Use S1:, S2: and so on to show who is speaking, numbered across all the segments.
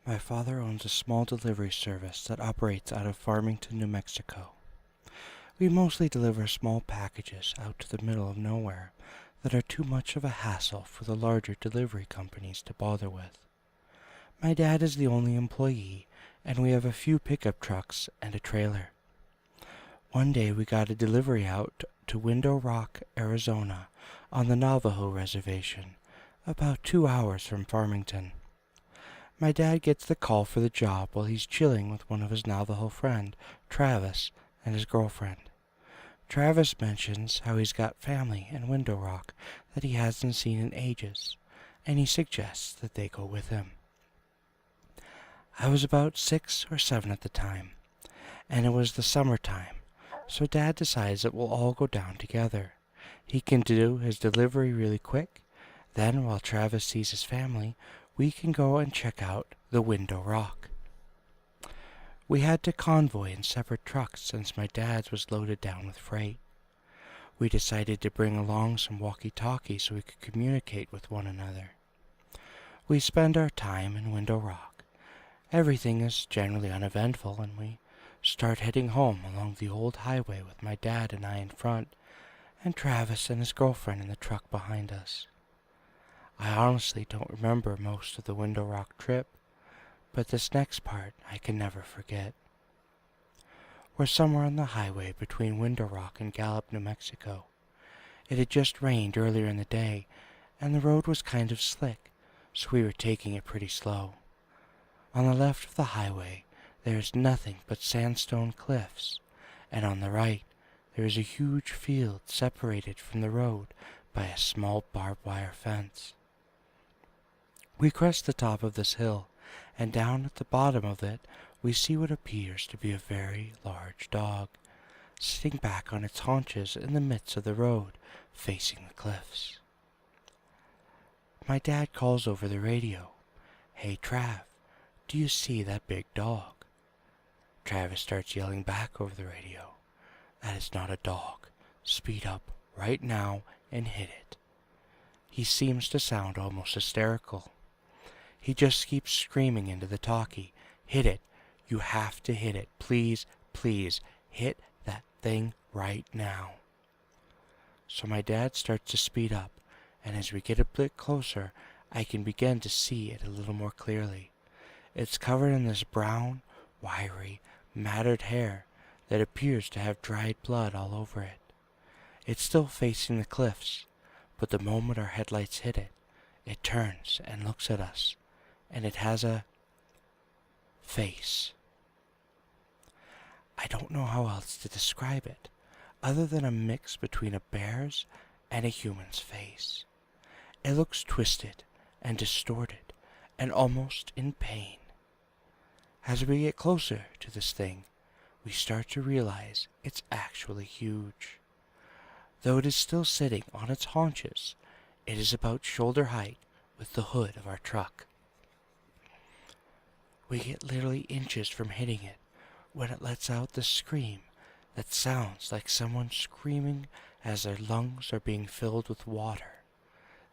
S1: My father owns a small delivery service that operates out of Farmington, New Mexico. We mostly deliver small packages out to the middle of nowhere that are too much of a hassle for the larger delivery companies to bother with. My dad is the only employee, and we have a few pickup trucks and a trailer. One day we got a delivery out to Window Rock, Arizona, on the Navajo reservation, about 2 hours from Farmington. My dad gets the call for the job while he's chilling with one of his Navajo friend, Travis, and his girlfriend. Travis mentions how he's got family in Window Rock that he hasn't seen in ages, and he suggests that they go with him. I was about 6 or 7 at the time, and it was the summertime, so Dad decides that we'll all go down together. He can do his delivery really quick, then while Travis sees his family, we can go and check out the Window Rock. We had to convoy in separate trucks since my dad's was loaded down with freight. We decided to bring along some walkie-talkies so we could communicate with one another. We spend our time in Window Rock. Everything is generally uneventful, and we start heading home along the old highway with my dad and I in front, and Travis and his girlfriend in the truck behind us. I honestly don't remember most of the Window Rock trip, but this next part I can never forget. We're somewhere on the highway between Window Rock and Gallup, New Mexico. It had just rained earlier in the day, and the road was kind of slick, so we were taking it pretty slow. On the left of the highway, there is nothing but sandstone cliffs, and on the right, there is a huge field separated from the road by a small barbed wire fence. We crest the top of this hill, and down at the bottom of it we see what appears to be a very large dog, sitting back on its haunches in the midst of the road, facing the cliffs. My dad calls over the radio, "Hey Trav, do you see that big dog?" Travis starts yelling back over the radio, "That is not a dog. Speed up right now and hit it." He seems to sound almost hysterical. He just keeps screaming into the talkie, "Hit it. You have to hit it. Please, please, hit that thing right now." So my dad starts to speed up, and as we get a bit closer, I can begin to see it a little more clearly. It's covered in this brown, wiry, matted hair that appears to have dried blood all over it. It's still facing the cliffs, but the moment our headlights hit it, it turns and looks at us, and it has a face. I don't know how else to describe it, other than a mix between a bear's and a human's face. It looks twisted and distorted and almost in pain. As we get closer to this thing, we start to realize it's actually huge. Though it is still sitting on its haunches, it is about shoulder height with the hood of our truck. We get literally inches from hitting it when it lets out the scream that sounds like someone screaming as their lungs are being filled with water.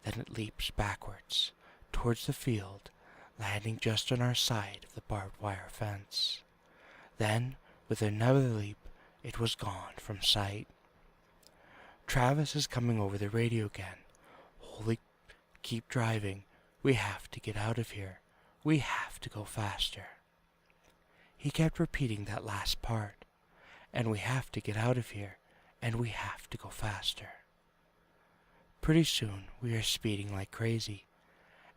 S1: Then it leaps backwards towards the field, landing just on our side of the barbed wire fence. Then, with another leap, it was gone from sight. Travis is coming over the radio again. "Holy, keep driving. We have to get out of here. We have to go faster." He kept repeating that last part. And we have to get out of here, and we have to go faster. Pretty soon we are speeding like crazy,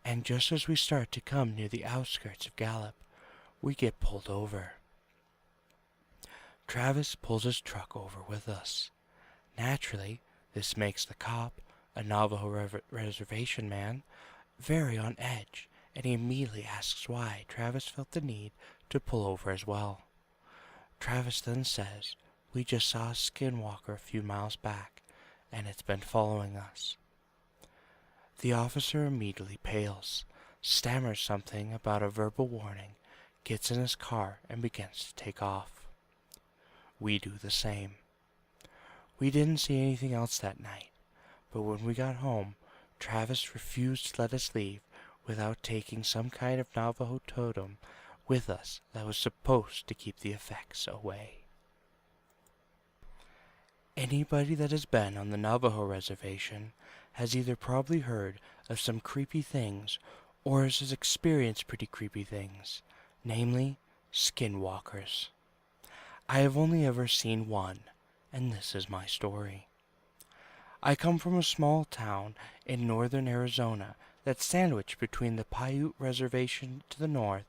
S1: and just as we start to come near the outskirts of Gallup, we get pulled over. Travis pulls his truck over with us. Naturally, this makes the cop, a Navajo reservation man, very on edge, and he immediately asks why Travis felt the need to pull over as well. Travis then says, "We just saw a Skinwalker a few miles back, and it's been following us." The officer immediately pales, stammers something about a verbal warning, gets in his car, and begins to take off. We do the same. We didn't see anything else that night, but when we got home, Travis refused to let us leave without taking some kind of Navajo totem with us that was supposed to keep the effects away. Anybody that has been on the Navajo reservation has either probably heard of some creepy things or has experienced pretty creepy things, namely skinwalkers. I have only ever seen one, and this is my story. I come from a small town in northern Arizona that's sandwiched between the Paiute Reservation to the north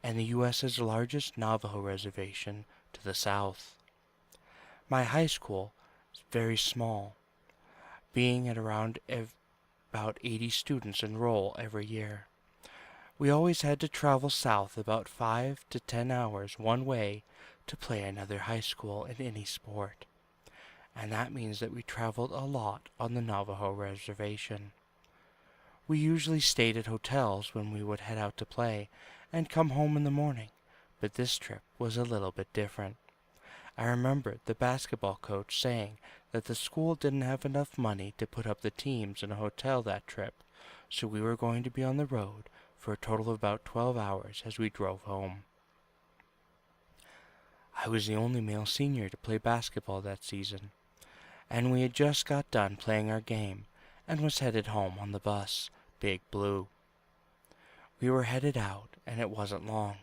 S1: and the U.S.'s largest Navajo reservation to the south. My high school is very small, being at around about 80 students enroll every year. We always had to travel south about 5 to 10 hours one way to play another high school in any sport. And that means that we traveled a lot on the Navajo reservation. We usually stayed at hotels when we would head out to play and come home in the morning, but this trip was a little bit different. I remember the basketball coach saying that the school didn't have enough money to put up the teams in a hotel that trip, so we were going to be on the road for a total of about 12 hours as we drove home. I was the only male senior to play basketball that season, and we had just got done playing our game and was headed home on the bus, Big Blue. We were headed out, and it wasn't long.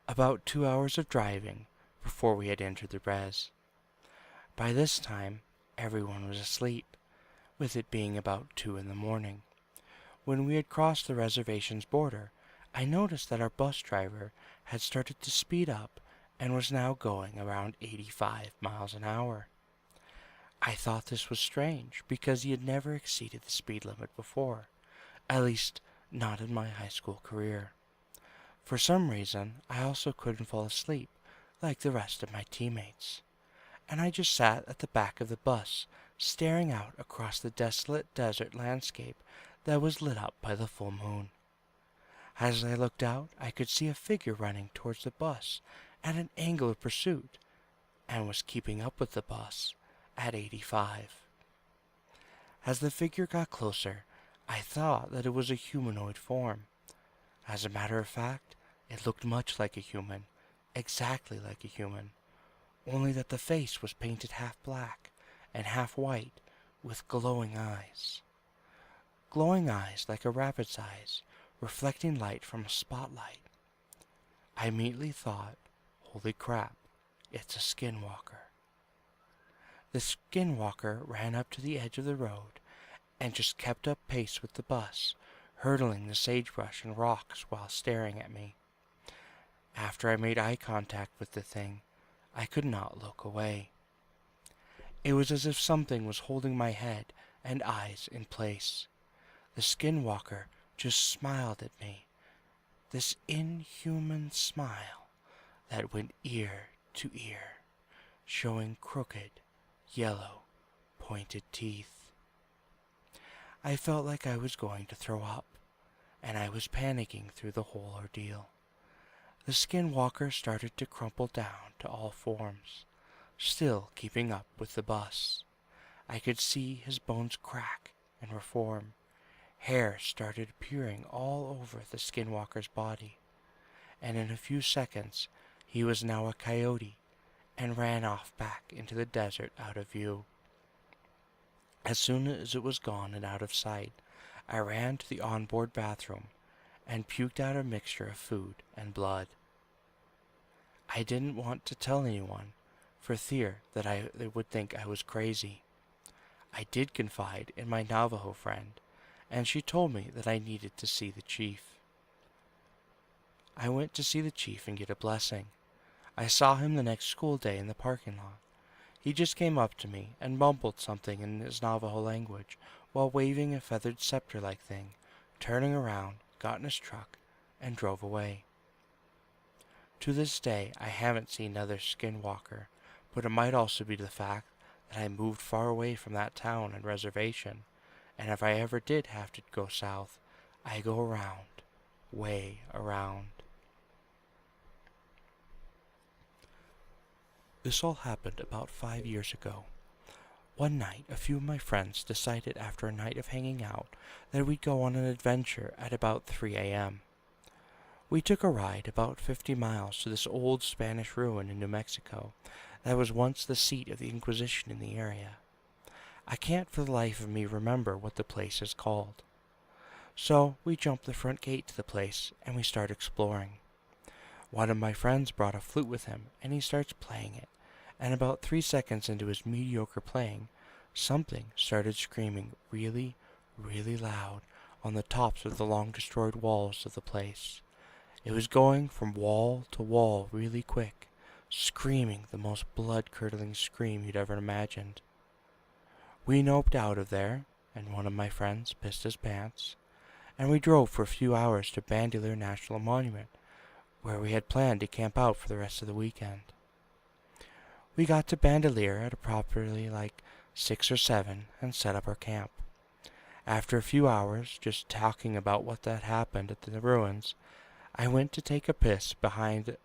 S1: About 2 hours of driving before we had entered the res. By this time, everyone was asleep, with it being about 2 in the morning. When we had crossed the reservation's border, I noticed that our bus driver had started to speed up and was now going around 85 miles an hour. I thought this was strange because he had never exceeded the speed limit before, at least not in my high school career. For some reason, I also couldn't fall asleep like the rest of my teammates, and I just sat at the back of the bus, staring out across the desolate desert landscape that was lit up by the full moon. As I looked out, I could see a figure running towards the bus at an angle of pursuit, and was keeping up with the bus at 85. As the figure got closer, I thought that it was a humanoid form. As a matter of fact, it looked much like a human, exactly like a human, only that the face was painted half black and half white with glowing eyes. Glowing eyes like a rabbit's eyes, reflecting light from a spotlight. I immediately thought, holy crap, it's a skinwalker. The skinwalker ran up to the edge of the road and just kept up pace with the bus, hurdling the sagebrush and rocks while staring at me. After I made eye contact with the thing, I could not look away. It was as if something was holding my head and eyes in place. The skinwalker just smiled at me, this inhuman smile that went ear to ear, showing crooked, yellow, pointed teeth. I felt like I was going to throw up, and I was panicking through the whole ordeal. The skinwalker started to crumple down to all forms, still keeping up with the bus. I could see his bones crack and reform. Hair started appearing all over the skinwalker's body, and in a few seconds he was now a coyote and ran off back into the desert out of view. As soon as it was gone and out of sight, I ran to the onboard bathroom and puked out a mixture of food and blood. I didn't want to tell anyone, for fear that they would think I was crazy. I did confide in my Navajo friend, and she told me that I needed to see the chief. I went to see the chief and get a blessing. I saw him the next school day in the parking lot. He just came up to me and mumbled something in his Navajo language while waving a feathered scepter-like thing, turning around, got in his truck, and drove away. To this day, I haven't seen another skinwalker, but it might also be the fact that I moved far away from that town and reservation, and if I ever did have to go south, I go around, way around. This all happened about 5 years ago. One night, a few of my friends decided after a night of hanging out that we'd go on an adventure at about 3 a.m. We took a ride about 50 miles to this old Spanish ruin in New Mexico that was once the seat of the Inquisition in the area. I can't for the life of me remember what the place is called. So we jumped the front gate to the place and we start exploring. One of my friends brought a flute with him and he starts playing it, and about 3 seconds into his mediocre playing, something started screaming really, really loud on the tops of the long destroyed walls of the place. It was going from wall to wall really quick, screaming the most blood-curdling scream you'd ever imagined. We noped out of there, and one of my friends pissed his pants, and we drove for a few hours to Bandelier National Monument, where we had planned to camp out for the rest of the weekend. We got to Bandelier at approximately 6 or 7 and set up our camp. After a few hours just talking about what had happened at the ruins, I went to take a piss behind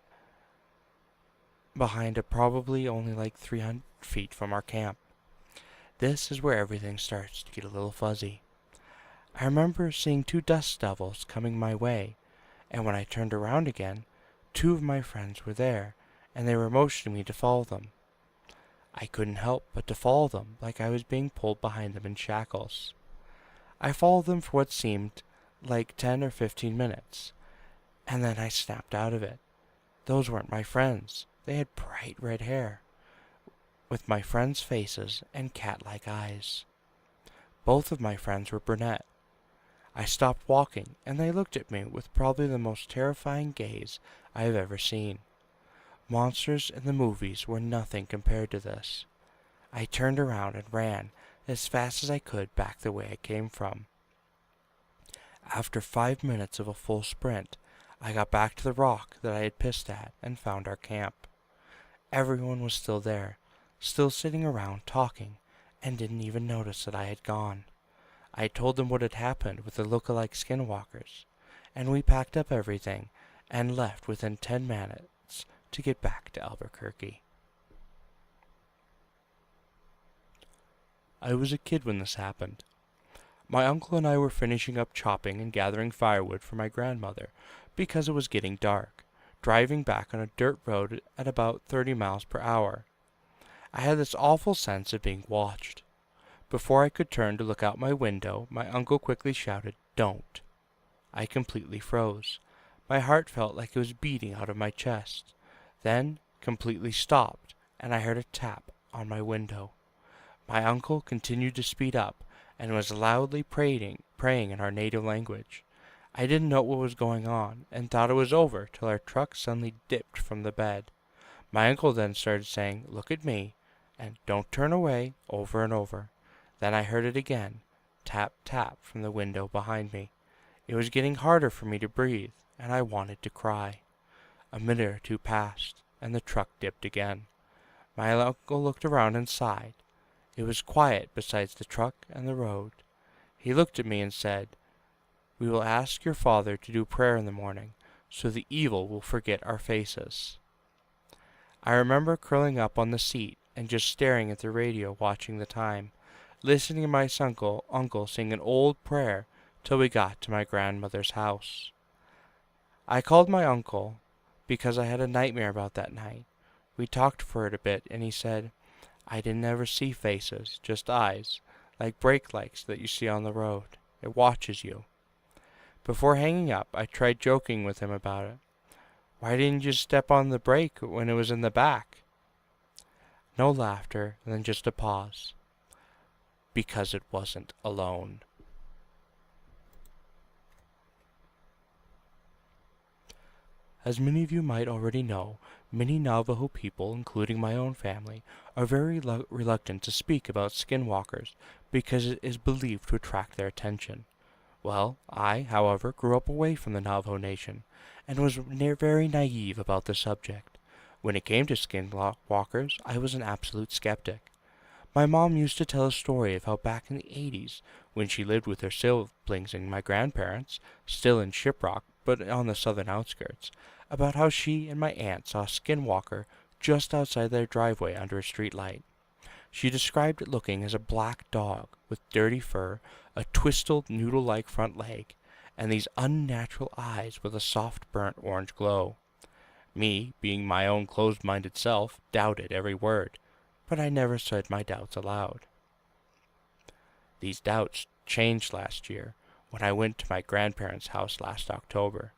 S1: a probably only 300 feet from our camp. This is where everything starts to get a little fuzzy. I remember seeing 2 dust devils coming my way, and when I turned around again, 2 of my friends were there, and they were motioning me to follow them. I couldn't help but to follow them like I was being pulled behind them in shackles. I followed them for what seemed like 10 or 15 minutes, and then I snapped out of it. Those weren't my friends. They had bright red hair, with my friends' faces and cat-like eyes. Both of my friends were brunette. I stopped walking, and they looked at me with probably the most terrifying gaze I have ever seen. Monsters in the movies were nothing compared to this. I turned around and ran as fast as I could back the way I came from. After 5 minutes of a full sprint, I got back to the rock that I had pissed at and found our camp. Everyone was still there, still sitting around talking, and didn't even notice that I had gone. I told them what had happened with the look-alike skinwalkers, and we packed up everything and left within 10 minutes to get back to Albuquerque. I was a kid when this happened. My uncle and I were finishing up chopping and gathering firewood for my grandmother because it was getting dark, driving back on a dirt road at about 30 miles per hour. I had this awful sense of being watched. Before I could turn to look out my window, my uncle quickly shouted, "Don't." I completely froze. My heart felt like it was beating out of my chest, then completely stopped, and I heard a tap on my window. My uncle continued to speed up, and was loudly praying in our native language. I didn't know what was going on, and thought it was over till our truck suddenly dipped from the bed. My uncle then started saying, "Look at me," and "Don't turn away," over and over. Then I heard it again, tap, tap, from the window behind me. It was getting harder for me to breathe, and I wanted to cry. A minute or 2 passed, and the truck dipped again. My uncle looked around and sighed. It was quiet besides the truck and the road. He looked at me and said, "We will ask your father to do prayer in the morning, so the evil will forget our faces." I remember curling up on the seat and just staring at the radio, watching the time, listening to my uncle sing an old prayer till we got to my grandmother's house. I called my uncle because I had a nightmare about that night. We talked for it a bit, and he said, "I didn't ever see faces, just eyes, like brake lights that you see on the road. It watches you." Before hanging up, I tried joking with him about it. "Why didn't you step on the brake when it was in the back?" No laughter, and then just a pause. Because it wasn't alone. As many of you might already know, many Navajo people, including my own family, are very reluctant to speak about skinwalkers because it is believed to attract their attention. Well, I, however, grew up away from the Navajo Nation, and was very naive about the subject. When it came to skinwalkers, I was an absolute skeptic. My mom used to tell a story of how back in the 80s, when she lived with her siblings and my grandparents, still in Shiprock but on the southern outskirts, about how she and my aunt saw a skinwalker just outside their driveway under a street light. She described it looking as a black dog with dirty fur, a twisted noodle-like front leg, and these unnatural eyes with a soft burnt orange glow. Me, being my own closed-minded self, doubted every word, but I never said my doubts aloud. These doubts changed last year when I went to my grandparents' house last October.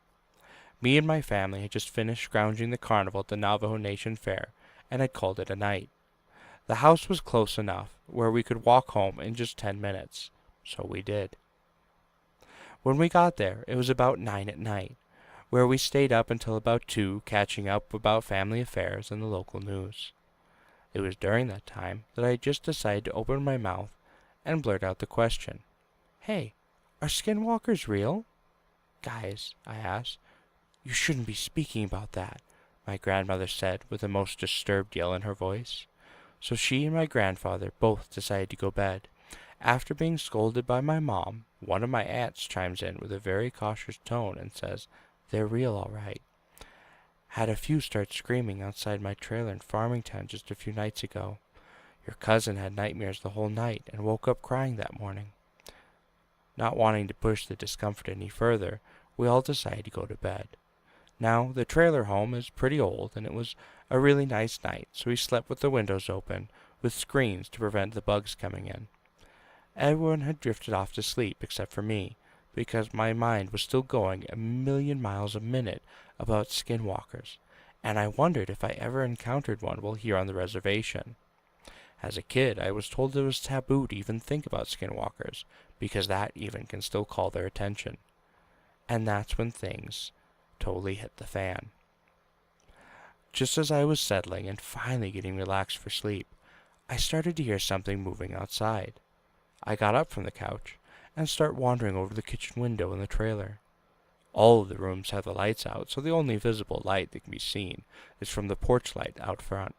S1: Me and my family had just finished scrounging the carnival at the Navajo Nation Fair and had called it a night. The house was close enough where we could walk home in just 10 minutes, so we did. When we got there, it was about 9 at night, where we stayed up until about 2 catching up about family affairs and the local news. It was during that time that I just decided to open my mouth and blurt out the question, "Hey, are skinwalkers real?" "Guys," I asked, "you shouldn't be speaking about that," my grandmother said with a most disturbed yell in her voice. So she and my grandfather both decided to go to bed. After being scolded by my mom, one of my aunts chimes in with a very cautious tone and says, "They're real all right. Had a few start screaming outside my trailer in Farmington just a few nights ago. Your cousin had nightmares the whole night and woke up crying that morning." Not wanting to push the discomfort any further, we all decided to go to bed. Now, the trailer home is pretty old, and it was a really nice night, so we slept with the windows open, with screens to prevent the bugs coming in. Everyone had drifted off to sleep except for me, because my mind was still going a million miles a minute about skinwalkers, and I wondered if I ever encountered one while here on the reservation. As a kid, I was told it was taboo to even think about skinwalkers, because that even can still call their attention. And that's when things totally hit the fan. Just as I was settling and finally getting relaxed for sleep, I started to hear something moving outside. I got up from the couch and started wandering over the kitchen window in the trailer. All of the rooms have the lights out, so the only visible light that can be seen is from the porch light out front.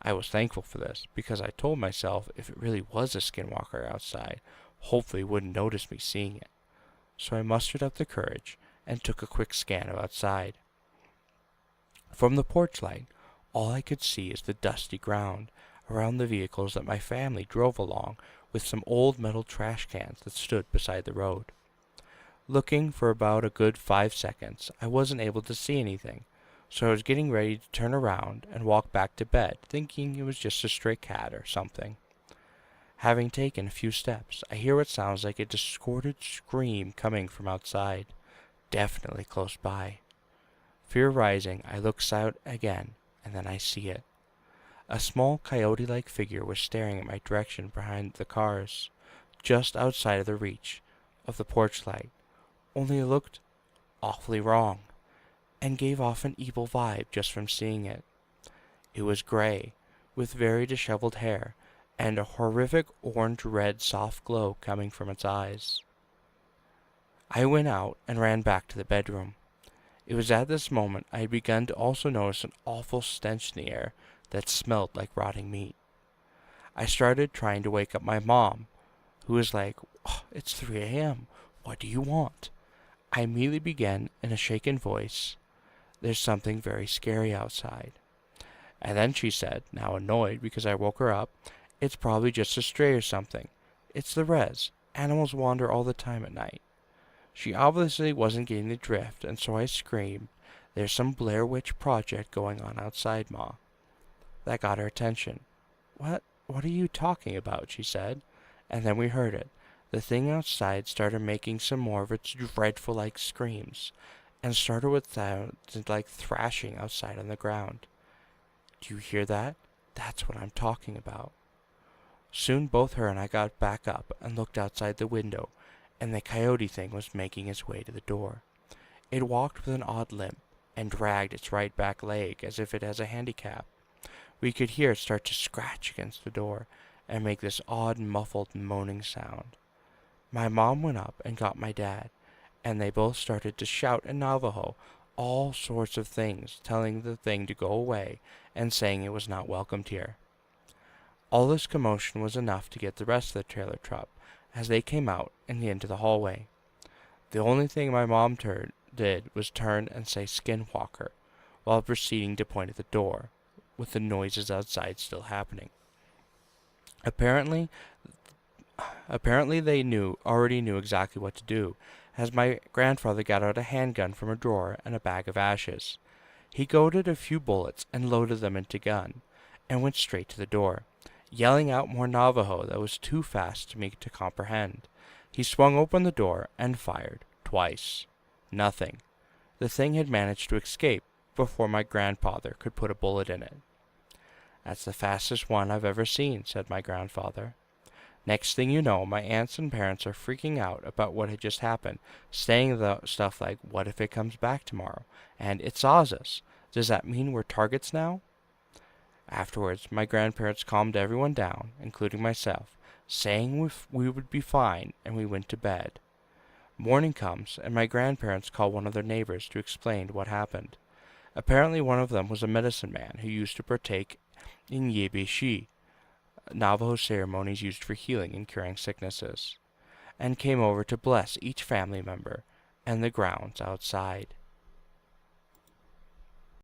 S1: I was thankful for this, because I told myself if it really was a skinwalker outside, hopefully it wouldn't notice me seeing it. So I mustered up the courage and took a quick scan of outside. From the porch light, all I could see is the dusty ground around the vehicles that my family drove along with some old metal trash cans that stood beside the road. Looking for about a good 5 seconds, I wasn't able to see anything, so I was getting ready to turn around and walk back to bed, thinking it was just a stray cat or something. Having taken a few steps, I hear what sounds like a discordant scream coming from outside, definitely close by. Fear rising, I look out again, and then I see it. A small coyote-like figure was staring at my direction behind the cars, just outside of the reach of the porch light, only it looked awfully wrong, and gave off an evil vibe just from seeing it. It was gray, with very disheveled hair, and a horrific orange-red soft glow coming from its eyes. I went out and ran back to the bedroom. It was at this moment I had begun to also notice an awful stench in the air that smelled like rotting meat. I started trying to wake up my mom, who was like, "Oh, it's 3 a.m. What do you want?" I immediately began in a shaken voice, "There's something very scary outside." And then she said, now annoyed because I woke her up, "It's probably just a stray or something. It's the res. Animals wander all the time at night." She obviously wasn't getting the drift, and so I screamed, "There's some Blair Witch project going on outside, Ma." That got her attention. What are you talking about?" she said, and then we heard it. The thing outside started making some more of its dreadful-like screams, and started with sounds like thrashing outside on the ground. "Do you hear that? That's what I'm talking about." Soon both her and I got back up and looked outside the window, and the coyote thing was making its way to the door. It walked with an odd limp, and dragged its right back leg as if it has a handicap. We could hear it start to scratch against the door, and make this odd muffled moaning sound. My mom went up and got my dad, and they both started to shout in Navajo all sorts of things, telling the thing to go away, and saying it was not welcomed here. All this commotion was enough to get the rest of the trailer truck, as they came out and into the hallway. The only thing my mom did was turn and say "Skinwalker," while proceeding to point at the door, with the noises outside still happening. Apparently, apparently they already knew exactly what to do, as my grandfather got out a handgun from a drawer and a bag of ashes. He goaded a few bullets and loaded them into gun, and went straight to the door, yelling out more Navajo that was too fast for me to comprehend. He swung open the door and fired twice. Nothing. The thing had managed to escape before my grandfather could put a bullet in it. "That's the fastest one I've ever seen," said my grandfather. Next thing you know, my aunts and parents are freaking out about what had just happened, saying stuff like, "What if it comes back tomorrow?" and "It saws us. Does that mean we're targets now?" Afterwards, my grandparents calmed everyone down, including myself, saying we would be fine, and we went to bed. Morning comes, and my grandparents call one of their neighbors to explain what happened. Apparently one of them was a medicine man who used to partake in yebishi, Navajo ceremonies used for healing and curing sicknesses, and came over to bless each family member and the grounds outside.